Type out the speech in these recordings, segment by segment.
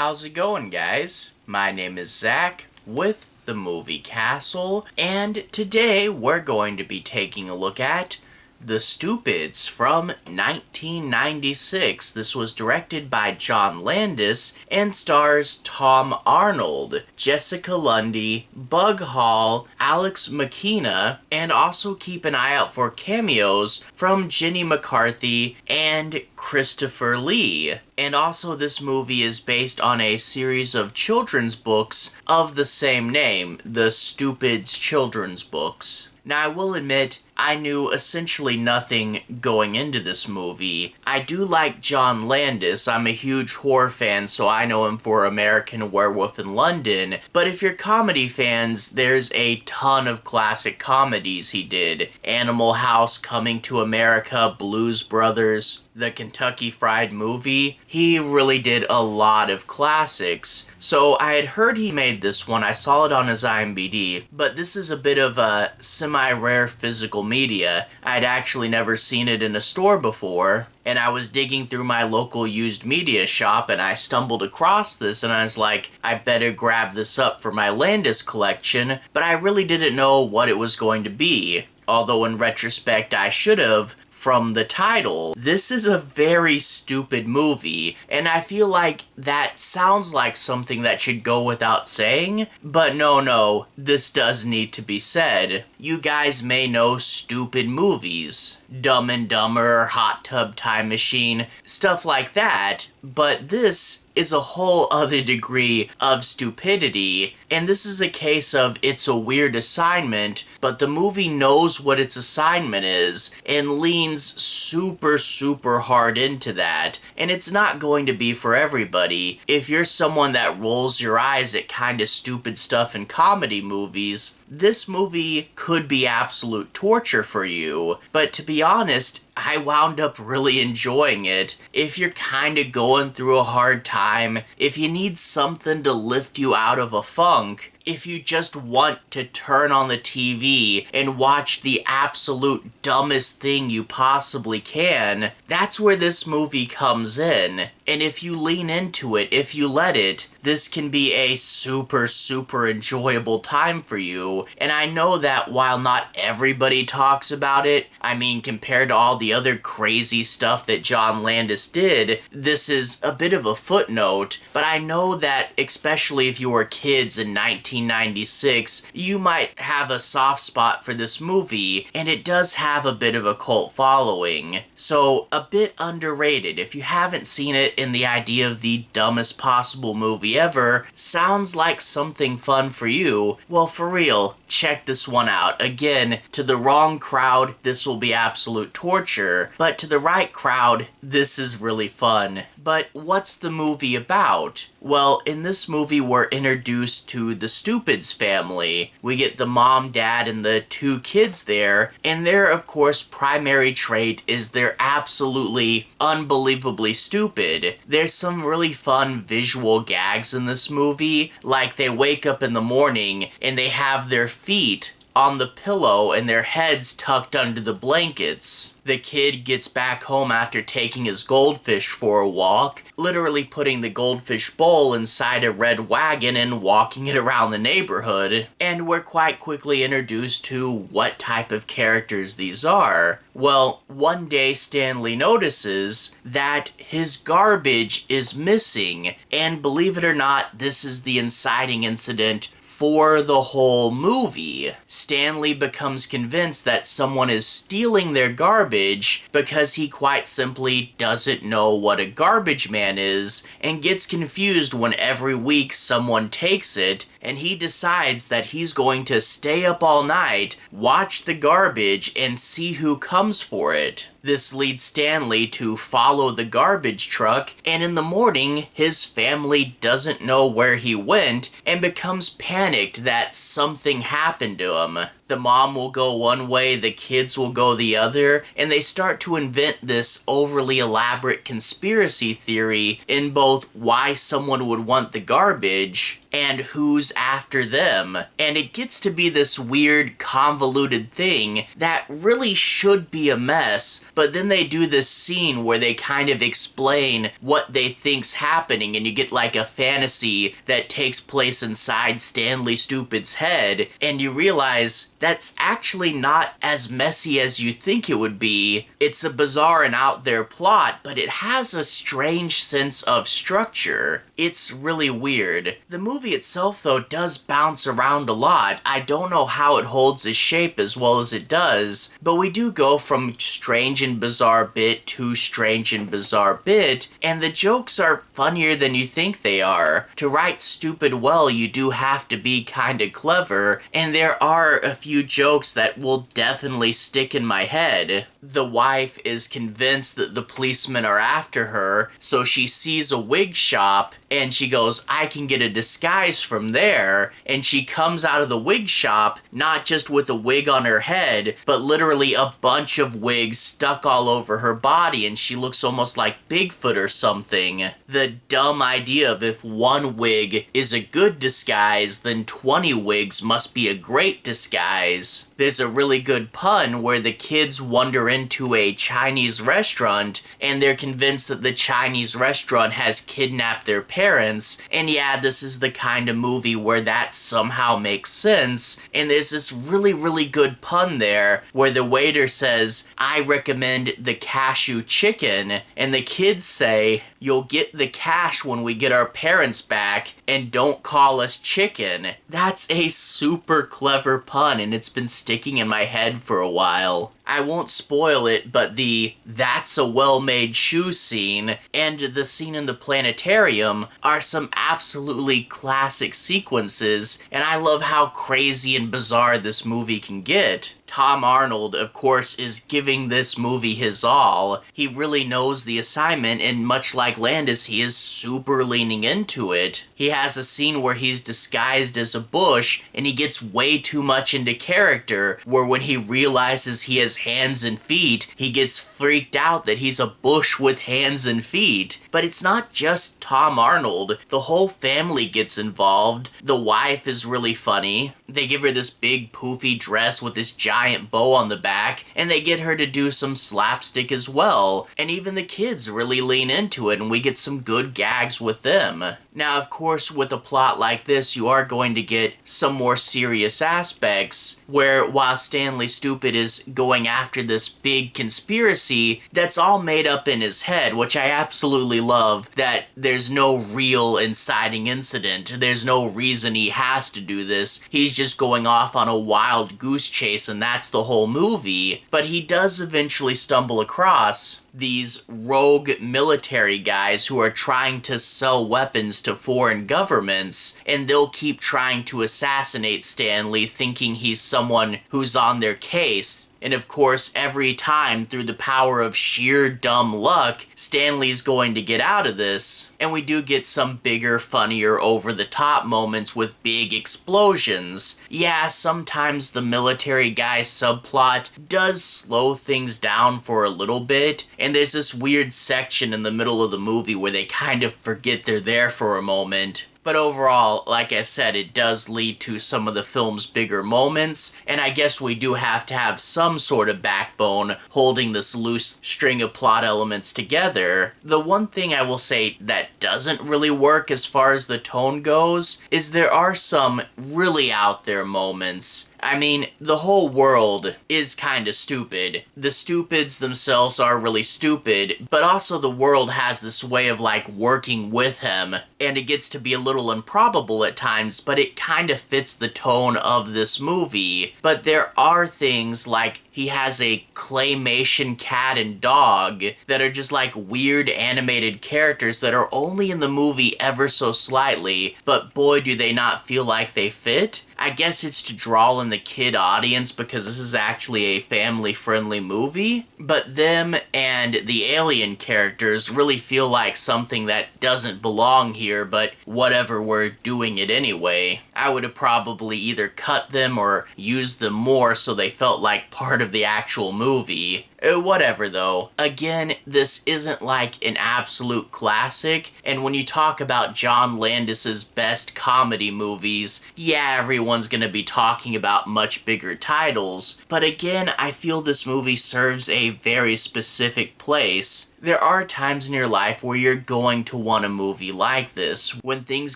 how's it going, guys? My name is Zach with the movie Castle, and today we're going to be taking a look at The Stupids from 1996. This was directed by John Landis and stars Tom Arnold, Jessica Lundy, Bug Hall, Alex McKenna, and also keep an eye out for cameos from Jenny McCarthy and Christopher Lee. And also this movie is based on a series of children's books of the same name, the Stupids children's books. Now, I will admit, I knew essentially nothing going into this movie. I do like John Landis. I'm a huge horror fan, so I know him for American Werewolf in London. But if you're comedy fans, there's a ton of classic comedies he did. Animal House, Coming to America, Blues Brothers, the Kentucky Fried Movie. He really did a lot of classics. So I had heard he made this one. I saw it on his IMDb. But this is a bit of a semi-rare physical media. I'd actually never seen it in a store before. And I was digging through my local used media shop and I stumbled across this and I was like, I better grab this up for my Landis collection. But I really didn't know what it was going to be. Although in retrospect I should have, from the title. This is a very stupid movie, and I feel like that sounds like something that should go without saying, but no, this does need to be said. You guys may know stupid movies. Dumb and Dumber, Hot Tub Time Machine, stuff like that, but this is a whole other degree of stupidity, and this is a case of it's a weird assignment, but the movie knows what its assignment is, and leans super hard into that, and it's not going to be for everybody. If you're someone that rolls your eyes at kind of stupid stuff in comedy movies, this movie could be absolute torture for you, but to be honest, I wound up really enjoying it. If you're kinda going through a hard time, if you need something to lift you out of a funk, if you just want to turn on the TV and watch the absolute dumbest thing you possibly can, that's where this movie comes in. And if you lean into it, if you let it, this can be a super enjoyable time for you. And I know that while not everybody talks about it, I mean, compared to all the other crazy stuff that John Landis did, this is a bit of a footnote, but I know that especially if you were kids in 1996, you might have a soft spot for this movie, and it does have a bit of a cult following. So, a bit underrated. If you haven't seen it and the idea of the dumbest possible movie ever sounds like something fun for you, well, for real, check this one out. Again, to the wrong crowd, this will be absolute torture, but to the right crowd, this is really fun. But what's the movie about? Well, in this movie, we're introduced to the Stupids family. We get the mom, dad, and the two kids there, and their, of course, primary trait is they're absolutely unbelievably stupid. There's some really fun visual gags in this movie, like they wake up in the morning and they have their feet on the pillow and their heads tucked under the blankets. The kid gets back home after taking his goldfish for a walk, literally putting the goldfish bowl inside a red wagon and walking it around the neighborhood. And we're quite quickly introduced to what type of characters these are. Well, one day Stanley notices that his garbage is missing, and believe it or not, this is the inciting incident for the whole movie. Stanley becomes convinced that someone is stealing their garbage because he quite simply doesn't know what a garbage man is and gets confused when every week someone takes it, and he decides that he's going to stay up all night, watch the garbage, and see who comes for it. This leads Stanley to follow the garbage truck, and in the morning, his family doesn't know where he went and becomes panicked that something happened to him. The mom will go one way, the kids will go the other, and they start to invent this overly elaborate conspiracy theory in both why someone would want the garbage and who's after them. And it gets to be this weird, convoluted thing that really should be a mess, but then they do this scene where they kind of explain what they think's happening, and you get like a fantasy that takes place inside Stanley Stupid's head, and you realize that's actually not as messy as you think it would be. It's a bizarre and out there plot, but it has a strange sense of structure. It's really weird. The movie itself, though, does bounce around a lot. I don't know how it holds its shape as well as it does, but we do go from strange and bizarre bit to strange and bizarre bit, and the jokes are funnier than you think they are. To write stupid well, you do have to be kinda clever, and there are a few jokes that will definitely stick in my head. The wife is convinced that the policemen are after her, so she sees a wig shop, and she goes, I can get a disguise from there, and she comes out of the wig shop, not just with a wig on her head, but literally a bunch of wigs stuck all over her body, and she looks almost like Bigfoot or something. The dumb idea of if one wig is a good disguise, then 20 wigs must be a great disguise. There's a really good pun where the kids wander into a Chinese restaurant, and they're convinced that the Chinese restaurant has kidnapped their parents, and yeah, this is the kind of movie where that somehow makes sense, and there's this really, really good pun there where the waiter says, I recommend the cashew chicken, and the kids say, you'll get the cash when we get our parents back, and don't call us chicken. That's a super clever pun, and it's been sticking in my head for a while. I won't spoil it, but the that's a well-made shoe scene and the scene in the planetarium are some absolutely classic sequences, and I love how crazy and bizarre this movie can get. Tom Arnold, of course, is giving this movie his all. He really knows the assignment, and much like Landis, he is super leaning into it. He has a scene where he's disguised as a bush, and he gets way too much into character, where when he realizes he has hands and feet, he gets freaked out that he's a bush with hands and feet. But it's not just Tom Arnold. The whole family gets involved. The wife is really funny. They give her this big poofy dress with this giant bow on the back, and they get her to do some slapstick as well. And even the kids really lean into it, and we get some good gags with them. Now, of course, with a plot like this, you are going to get some more serious aspects, where while Stanley Stupid is going after this big conspiracy, that's all made up in his head, which I absolutely love, that there's no real inciting incident. There's no reason he has to do this. He's just going off on a wild goose chase, and that's the whole movie. But he does eventually stumble across these rogue military guys who are trying to sell weapons to foreign governments, and they'll keep trying to assassinate Stanley, thinking he's someone who's on their case. And of course, every time, through the power of sheer dumb luck, Stanley's going to get out of this. And we do get some bigger, funnier, over-the-top moments with big explosions. Yeah, sometimes the military guy subplot does slow things down for a little bit, and there's this weird section in the middle of the movie where they kind of forget they're there for a moment. But overall, like I said, it does lead to some of the film's bigger moments, and I guess we do have to have some sort of backbone holding this loose string of plot elements together. The one thing I will say that doesn't really work as far as the tone goes is there are some really out there moments. I mean, the whole world is kinda stupid. The stupids themselves are really stupid, but also the world has this way of, like, working with him, and it gets to be a little improbable at times, but it kinda fits the tone of this movie. But there are things like he has a claymation cat and dog that are just like weird animated characters that are only in the movie ever so slightly, but boy do they not feel like they fit. I guess it's to draw in the kid audience because this is actually a family-friendly movie, but them and the alien characters really feel like something that doesn't belong here, but whatever, we're doing it anyway. I would have probably either cut them or used them more so they felt like part of the actual movie. Whatever though. Again, this isn't like an absolute classic, and when you talk about John Landis's best comedy movies, yeah, everyone's gonna be talking about much bigger titles, but again, I feel this movie serves a very specific place. There are times in your life where you're going to want a movie like this, when things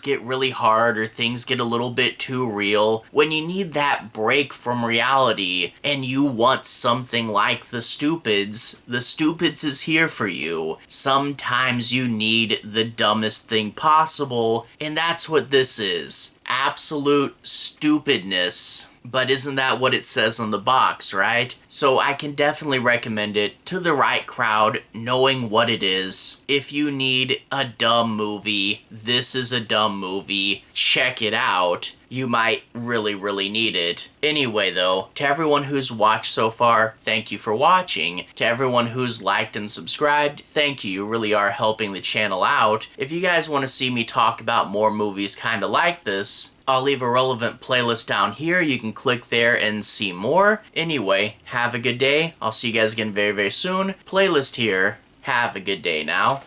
get really hard or things get a little bit too real, when you need that break from reality, and you want something like The Stupids. The Stupids is here for you. Sometimes you need the dumbest thing possible, and that's what this is. Absolute stupidness. But isn't that what it says on the box, right? So I can definitely recommend it to the right crowd, knowing what it is. If you need a dumb movie, this is a dumb movie. Check it out. You might really need it. Anyway though, to everyone who's watched so far, thank you for watching. To everyone who's liked and subscribed, thank you. You really are helping the channel out. If you guys want to see me talk about more movies kinda like this, I'll leave a relevant playlist down here. You can click there and see more. Anyway, have a good day. I'll see you guys again very soon. Playlist here. Have a good day now.